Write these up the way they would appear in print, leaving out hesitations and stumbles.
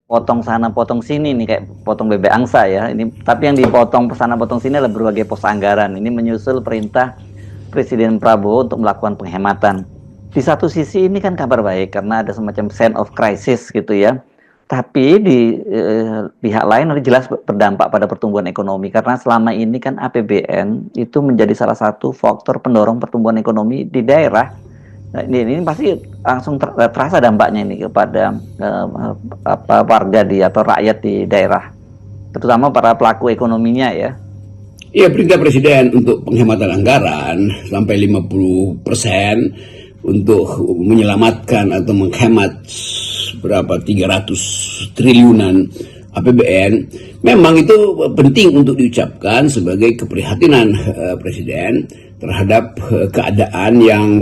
potong sana potong sini nih, kayak potong bebek angsa ya. Ini tapi yang dipotong sana potong sini adalah berbagai pos anggaran. Ini menyusul perintah Presiden Prabowo untuk melakukan penghematan. Di satu sisi ini kan kabar baik karena ada semacam sense of crisis gitu ya. Tapi di pihak lain jelas berdampak pada pertumbuhan ekonomi karena selama ini kan APBN itu menjadi salah satu faktor pendorong pertumbuhan ekonomi di daerah. Nah, ini pasti langsung terasa dampaknya ini kepada warga atau rakyat di daerah, terutama para pelaku ekonominya ya. Iya, perintah Presiden untuk penghematan anggaran sampai 50% untuk menyelamatkan atau menghemat berapa 300 triliunan APBN, memang itu penting untuk diucapkan sebagai keprihatinan Presiden terhadap keadaan yang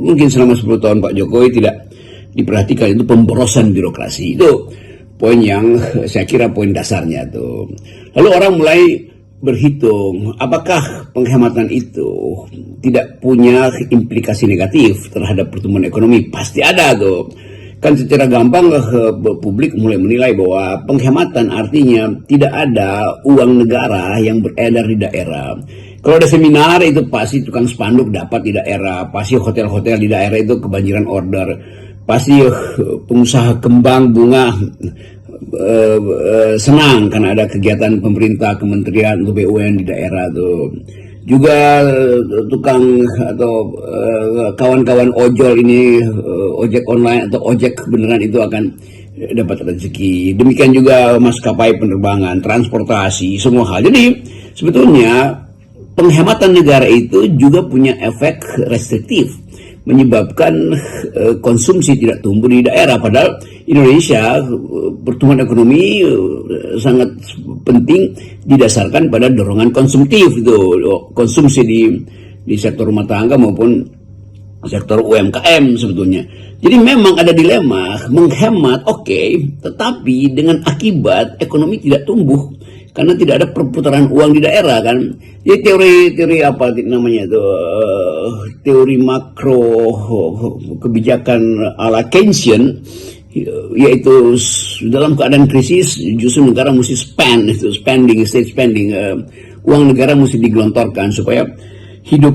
mungkin selama 10 tahun Pak Jokowi tidak diperhatikan, itu pemborosan birokrasi. Itu poin yang saya kira poin dasarnya tuh. Lalu orang mulai berhitung apakah penghematan itu tidak punya implikasi negatif terhadap pertumbuhan ekonomi. Pasti ada tuh. Kan secara gampang publik mulai menilai bahwa penghematan artinya tidak ada uang negara yang beredar di daerah. Kalau ada seminar itu pasti tukang spanduk dapat di daerah, pasti hotel-hotel di daerah itu kebanjiran order, pasti pengusaha kembang bunga senang karena ada kegiatan pemerintah, kementerian atau BUMN di daerah tuh. Juga tukang atau kawan-kawan ojol ini, ojek online atau ojek beneran itu akan dapat rezeki. Demikian juga maskapai penerbangan, transportasi, semua hal. Jadi sebetulnya penghematan negara itu juga punya efek restriktif, menyebabkan konsumsi tidak tumbuh di daerah. Padahal Indonesia pertumbuhan ekonomi sangat penting didasarkan pada dorongan konsumtif itu, konsumsi di sektor rumah tangga maupun sektor UMKM sebetulnya. Jadi memang ada dilema, menghemat oke, tetapi dengan akibat ekonomi tidak tumbuh karena tidak ada perputaran uang di daerah kan. Jadi teori apa namanya itu, teori makro kebijakan ala Keynesian, yaitu dalam keadaan krisis justru negara mesti state spending, uang negara mesti digelontorkan supaya hidup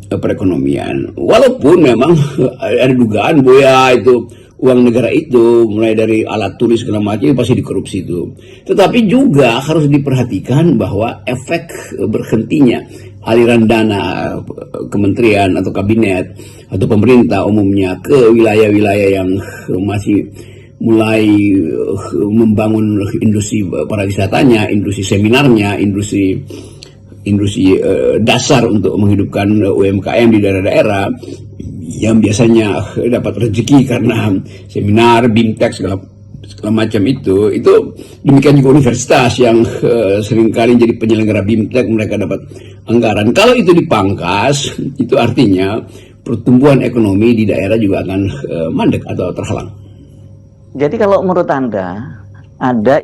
perekonomian. Walaupun memang ada dugaan bahwa itu uang negara itu mulai dari alat tulis segala macam pasti dikorupsi itu. Tetapi juga harus diperhatikan bahwa efek berhentinya aliran dana kementerian atau kabinet atau pemerintah umumnya ke wilayah-wilayah yang masih mulai membangun industri pariwisatanya, industri seminarnya, industri dasar untuk menghidupkan UMKM di daerah-daerah yang biasanya dapat rezeki karena seminar, BIMTEK segala macam itu. Demikian juga universitas yang seringkali jadi penyelenggara BIMTEK, mereka dapat anggaran. Kalau itu dipangkas, itu artinya pertumbuhan ekonomi di daerah juga akan mandek atau terhalang. Jadi kalau menurut Anda ada